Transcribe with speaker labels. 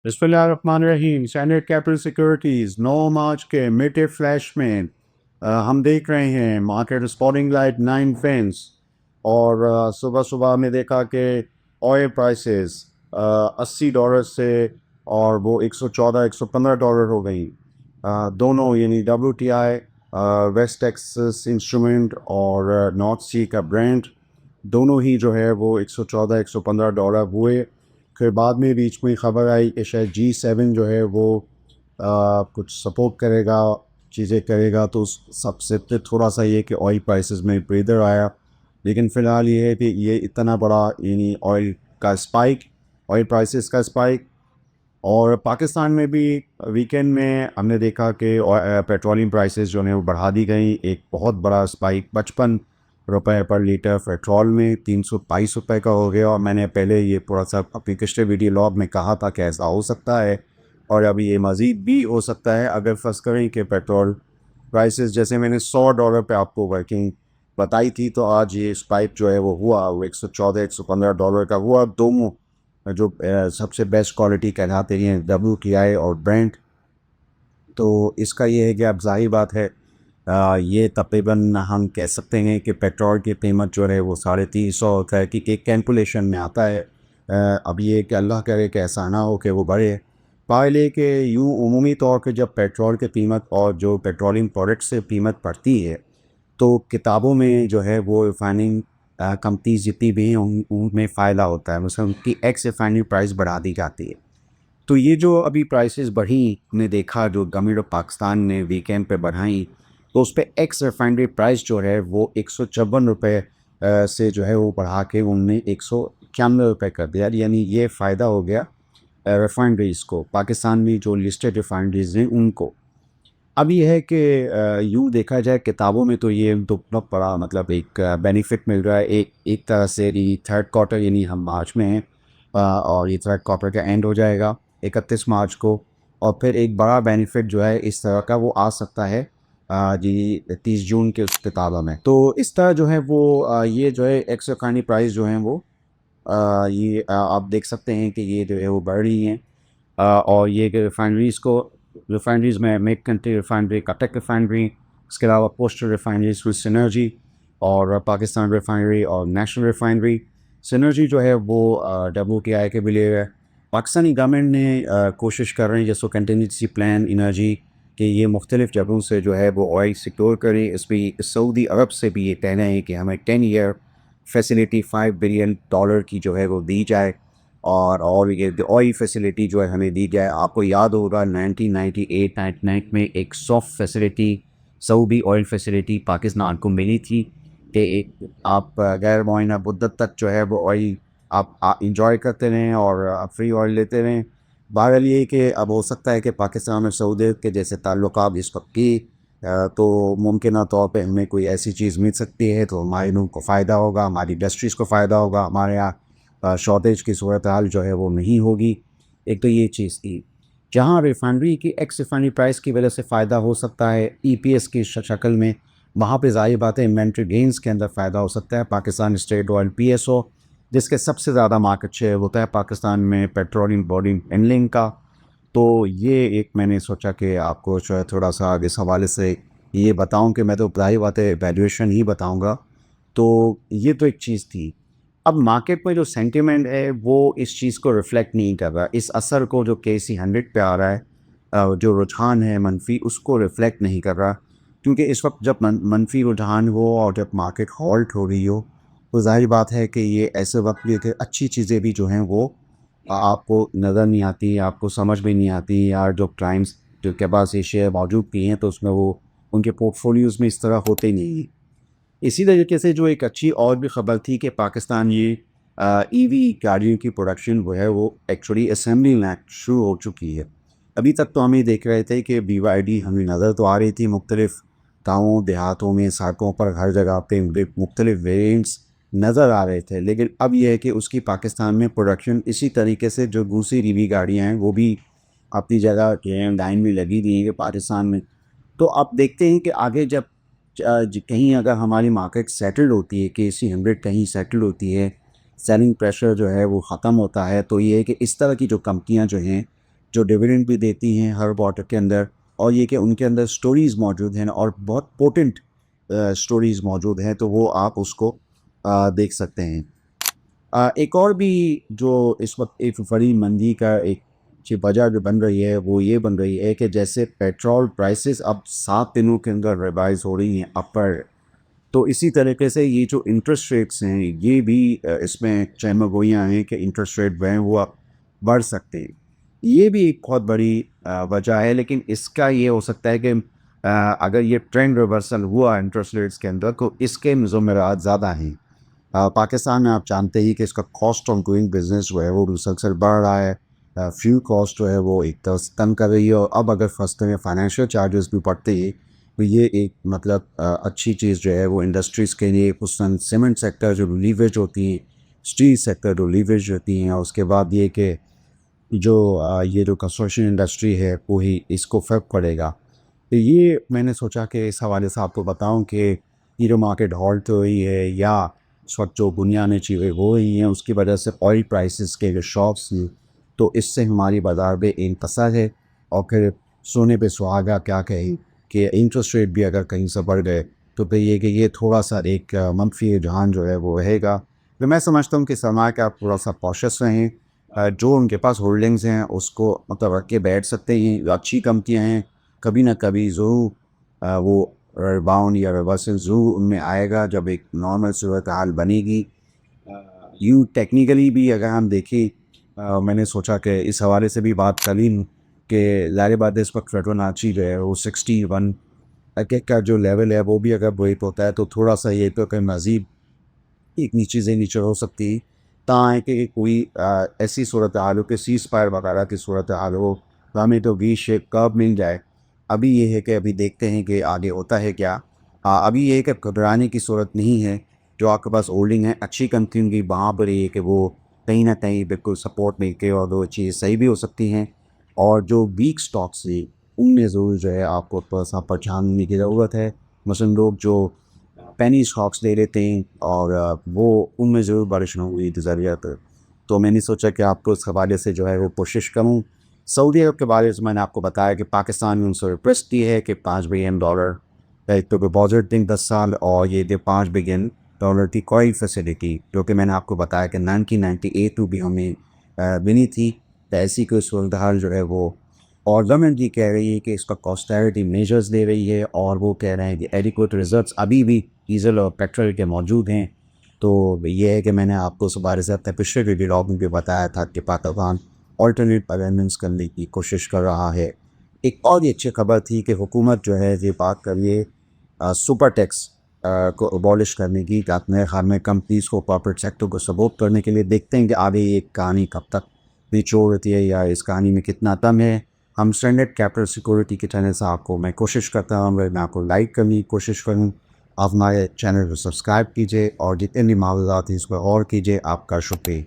Speaker 1: बिस्मिल्लाहिर्रहमानिर्रहीम। Standard capital securities 9 मार्च के mid day flash में हम देख रहे हैं मार्केट स्पॉटिंग लाइट 9 फेंस और सुबह सुबह हमने देखा कि ऑयल प्राइसेस $80 से और वो 114 $115 हो गई। दोनों यानी WTI वेस्ट टेक्सास इंस्ट्रूमेंट और नॉर्थ सी का ब्रेंट दोनों ही जो है वो 114 $115 हुए। फिर बाद में बीच में ख़बर आई कि शायद G7 जो है वो कुछ सपोर्ट करेगा, चीज़ें करेगा, तो उस सबसे तो थोड़ा सा ये कि ऑयल प्राइसेस में ब्रेदर आया। लेकिन फ़िलहाल ये है कि ये इतना बड़ा यानी ऑयल का स्पाइक, ऑयल प्राइसेस का स्पाइक। और पाकिस्तान में भी वीकेंड में हमने देखा कि पेट्रोलियम प्राइसेस जो हैं वो बढ़ा दी गई। एक बहुत बड़ा स्पाइक 55 रुपए पर लीटर पेट्रोल में 322 रुपये का हो गया। और मैंने पहले ये थोड़ा सा अपनी पिछले वीडियो लॉग में कहा था कि ऐसा हो सकता है और अभी ये मज़ीद भी हो सकता है अगर फर्ज करें कि पेट्रोल प्राइसेस जैसे मैंने $100 पे आपको वर्किंग बताई थी, तो आज ये स्पाइक जो है वो हुआ, वो 114 $115 का हुआ। दोनों जो सबसे बेस्ट क्वालिटी कहलाते हैं WTI और ब्रेंट। तो इसका ये है कि अब ज़ाहिर बात है ये तकरीबन हम कह सकते हैं कि पेट्रोल की कीमत जो है वो 350 होता है कि एक कैलकुलेशन में आता है। अब ये कि अल्लाह करे कि ऐसा ना हो कि वो बढ़े। पहले कि यूँ उमूमी तौर पे जब पेट्रोल की कीमत और जो पेट्रोलियम प्रोडक्ट्स से कीमत बढ़ती है तो किताबों में जो है वो रिफाइनिंग कंपनीज जितनी भी हैं उनमें फ़ायदा होता है, मतलब उनकी एक्स रिफाइनिंग प्राइस बढ़ा दी जाती है। तो ये जो अभी प्राइसेस बढ़ी, ने देखा जो गवर्नमेंट ऑफ पाकिस्तान ने वीकेंड पे बढ़ाई, तो उस पे एक्स रिफाइनरी प्राइस जो है वो 154 रुपये से जो है वो बढ़ा के उनने 191 रुपये कर दिया। यानी ये फ़ायदा हो गया रिफाइनरीज़ को, पाकिस्तान में जो लिस्टेड रिफाइनरीज़ हैं उनको। अब ये है कि यूँ देखा जाए किताबों में तो ये तो बहुत बड़ा मतलब एक बेनिफिट मिल रहा है एक एक तरह से। ये थर्ड क्वार्टर यानी हम मार्च में हैं और ये थर्ड क्वार्टर का एंड हो जाएगा 31 मार्च को। और फिर एक बड़ा बेनिफिट जो है इस तरह का वो आ सकता है जी 30 जून के उस किताबों में। तो इस तरह जो है वो ये जो है एक्स खानी प्राइस जो है वो ये आप देख सकते हैं कि ये जो है वो बढ़ रही हैं। और ये कि रिफाइनरीज़ में make country refinery, Cuttack refinery, इसके अलावा पोस्टर रिफाइनरीज विद सिनर्जी और पाकिस्तान रिफाइनरी और नेशनल रिफाइनरी। सिनर्जी जो है वो WTI के भी लिए है। पाकिस्तानी गवर्नमेंट ने कोशिश कर रहे हैं जैसो कंटिजेंसी प्लान एनर्जी कि ये मुख्तलिफ़ जगहों से जो है वो ऑयल सिक्योर करें। इस पर सऊदी अरब से भी ये कहना है कि हमें 10 ईयर फैसिलिटी $5 बिलियन की जो है वो दी जाए और ये ऑयल फैसिलिटी जो है हमें दी जाए। आपको याद होगा 1998-99 में एक soft facility, Saudi oil facility Pakistan को मिली थी कि एक आप गैर मुआयना मुद्दत तक जो है वो ऑयल आप इंजॉय करते रहें और फ्री ऑयल लेते रहें। बहरहाल ये कि अब हो सकता है कि पाकिस्तान और सऊदी के जैसे ताल्लुकात इस वक्त की तो मुमकिन तौर पे हमें कोई ऐसी चीज़ मिल सकती है तो हमारे लोगों को फ़ायदा होगा, हमारी इंडस्ट्रीज़ को फ़ायदा होगा, हमारे यहाँ शॉर्टेज की सूरत हाल जो है वो नहीं होगी। एक तो ये चीज़ थी। जहाँ रिफाइनरी की एक्स रिफाइनरी प्राइस की वजह से फ़ायदा हो सकता है EPS की शक्ल में, वहाँ पे ज़ाहिर बात है इन्वेंट्री गेंस के अंदर फ़ायदा हो सकता है। पाकिस्तान स्टेट ऑयल PSO जिसके सबसे ज़्यादा मार्केट शेयर होता है पाकिस्तान में पेट्रोलियम बॉडी हैंडलिंग का। तो ये एक मैंने सोचा कि आपको जो है थोड़ा सा इस हवाले से ये बताऊं कि मैं तो ज़ाहिर बात है वैल्यूएशन ही बताऊंगा। तो ये तो एक चीज़ थी। अब मार्केट में जो सेंटिमेंट है वो इस चीज़ को रिफ्लेक्ट नहीं कर रहा, इस असर को जो KC 100 पे आ रहा है जो रुझान है मनफी उसको रिफ्लेक्ट नहीं कर रहा। क्योंकि इस वक्त जब मनफी रुझान हो और जब मार्केट हॉल्ट हो रही हो तो जाहिर बात है कि ये ऐसे वक्त भी कि अच्छी चीज़ें भी जो हैं वो आपको नज़र नहीं आती, आपको समझ में नहीं आती। यार जो क्लाइंट्स जो के पास ये शेयर मौजूद भी हैं तो उसमें वो उनके पोर्टफोलियोज़ में इस तरह होते नहीं हैं। इसी तरीके से जो एक अच्छी और भी ख़बर थी कि पाकिस्तान ये EV गाड़ियों की प्रोडक्शन वो है वो एक्चुअली असेंबली लैंड शुरू हो चुकी है। अभी तक तो हम ये देख रहे थे कि BYD हमें नज़र तो आ रही थी मुख्तलिफ़ गाँवों देहातों में, सड़कों पर, हर जगह पे मुख्तलिफ़ वेरिएंट्स नज़र आ रहे थे। लेकिन अब यह है कि उसकी पाकिस्तान में प्रोडक्शन इसी तरीके से जो दूसरी EV गाड़ियाँ हैं वो भी अपनी जगह लाइन में लगी हुई हैं पाकिस्तान में। तो आप देखते हैं कि आगे जब कहीं अगर हमारी मार्केट सेटल होती है, KC 100 कहीं सेटल होती है, सेलिंग प्रेशर जो है वो ख़त्म होता है, तो ये है कि इस तरह की जो कंपनियां जो हैं जो डिविडेंड भी देती हैं हर क्वार्टर के अंदर, और ये कि उनके अंदर स्टोरीज़ मौजूद हैं और बहुत पोटेंट स्टोरीज़ मौजूद हैं, तो वो आप उसको देख सकते हैं। एक और भी जो इस वक्त एक बड़ी मंदी का एक जो वजह जो बन रही है वो ये बन रही है कि जैसे पेट्रोल प्राइसेस अब 7 दिनों के अंदर रिवाइज हो रही हैं अपर, तो इसी तरीके से ये जो इंटरेस्ट रेट्स हैं ये भी इसमें चहमगोइयाँ हैं कि इंटरेस्ट रेट जो हैं वो अब बढ़ सकते हैं। ये भी एक बहुत बड़ी वजह है, लेकिन इसका ये हो सकता है कि अगर ये ट्रेंड रिवर्सल हुआ इंटरेस्ट रेट्स के अंदर तो इसके ज़ुमेरात ज़्यादा हैं। पाकिस्तान में आप जानते ही कि इसका कॉस्ट ऑफ डूइंग बिजनेस जो है वो मुसलसल बढ़ रहा है। फ्यूल कॉस्ट जो है वो एक तरफ से कम कर रही है, और अब अगर फसलों में फाइनेंशियल चार्जेस भी बढ़ते हैं तो ये एक मतलब अच्छी चीज़ जो है वो इंडस्ट्रीज़ के लिए, खुसूसन सीमेंट सेक्टर जो लीवरेज होती है, स्टील सेक्टर जो लीवरेज होती हैं, और उसके बाद ये कि जो ये जो कंस्ट्रक्शन इंडस्ट्री है वो ही इसको फ़र्क पड़ेगा। तो ये मैंने सोचा कि इस हवाले से आपको बताऊं कि ये जो मार्केट हॉल्ट हो रही है या इस वक्त जो बुनियादी चीज़ें हो रही हैं उसकी वजह से ऑयल प्राइसेस के जो शॉक्स हैं, तो इससे हमारी बाज़ार में इंकसर है। और फिर सोने पे सुहागा क्या कहे कि इंटरेस्ट रेट भी अगर कहीं से बढ़ गए तो फिर ये कि ये थोड़ा सा एक मनफी रुझान जो है वो रहेगा। तो मैं समझता हूँ कि सरमाया के आप थोड़ा सा कॉशियस रहें। जो उनके पास होल्डिंग्स हैं उसको मतलब रख के बैठ सकते हैं, अच्छी कंपनियाँ हैं, कभी ना कभी ज़रूर वो रिबाउंड या रिवर्सल ज़रूर उनमें आएगा जब एक नॉर्मल सूरत हाल बनेगी। यूँ टेक्निकली भी अगर हम देखें, मैंने सोचा कि इस हवाले से भी बात कर ली कि ज़ाहिर बात है इस वक्त फिबोनाची जो है वो 61 का जो लेवल है वो भी अगर ब्रेक होता है तो थोड़ा सा ये तो कि मज़ीद एक नीचे से नीचे हो सकती है, ताकि कि कोई ऐसी सूरत हाल हो कि सीज़ फायर वगैरह की सूरत हाल हो तो हमें तो वी शेप कब मिल जाए। अभी ये है कि अभी देखते हैं कि आगे होता है क्या। अभी ये है कि घबराने की सूरत नहीं है। जो आपके पास होल्डिंग है अच्छी कंपनी की, वहाँ पर ये है कि वो कहीं ना कहीं बिल्कुल सपोर्ट मिल के और वो चीज़ सही भी हो सकती हैं। और जो वीक स्टॉक्स हैं उनमें ज़रूर जो है आपको थोड़ा सा पहचानने की ज़रूरत है। मसलन लोग जो पेनी स्टॉक्स ले लेते हैं और वो उनमें ज़रूर बारिश ना हुई नज़रियात। तो मैंने सोचा कि आपको इस हवाले से जो है वो कोशिश करूँ। सऊदी अरब के बारे में मैंने आपको बताया कि पाकिस्तान में उनसे रिक्वेस्ट की है कि $5 बिलियन एक तो डिपॉजिट दें 10 साल, और ये दे $5 बिलियन की कोई फैसिलिटी, जो कि मैंने आपको बताया कि 1998 में भी हमें मिली थी। तो ऐसी कोई सूरत हाल जो है वो, और गवर्नमेंट ये कह रही है कि इसका कॉस्टैरिटी मेजर्स दे रही है, और वो कह रहे हैं कि एडिक्वेट रिजर्व्स अभी भी डीजल और पेट्रोल के मौजूद हैं। तो ये है कि मैंने आपको इस बारे से अपने पिछले वीडियो में भी बताया था कि पाकिस्तान ऑल्टरनेट अरेंजमेंट्स करने की कोशिश कर रहा है। एक और ये अच्छी खबर थी कि हुकूमत जो है ये बात करिए सुपर टैक्स को अबॉलिश करने की, ताकि मेरे ख्याल में कंपनीज़ को, कॉर्पोरेट सेक्टर को सपोर्ट करने के लिए। देखते हैं कि आगे ये कहानी कब तक निचोड़ होती है या इस कहानी में कितना दम है। हम स्टैंडर्ड कैपिटल सिक्योरिटी के चैनल से आपको मैं कोशिश करता हूँ, मैं आपको लाइक करने की कोशिश करूँ। आप हमारे चैनल को सब्सक्राइब कीजिए और जितने भी मामलात हैं इस पर और कीजिए। आपका शुक्रिया।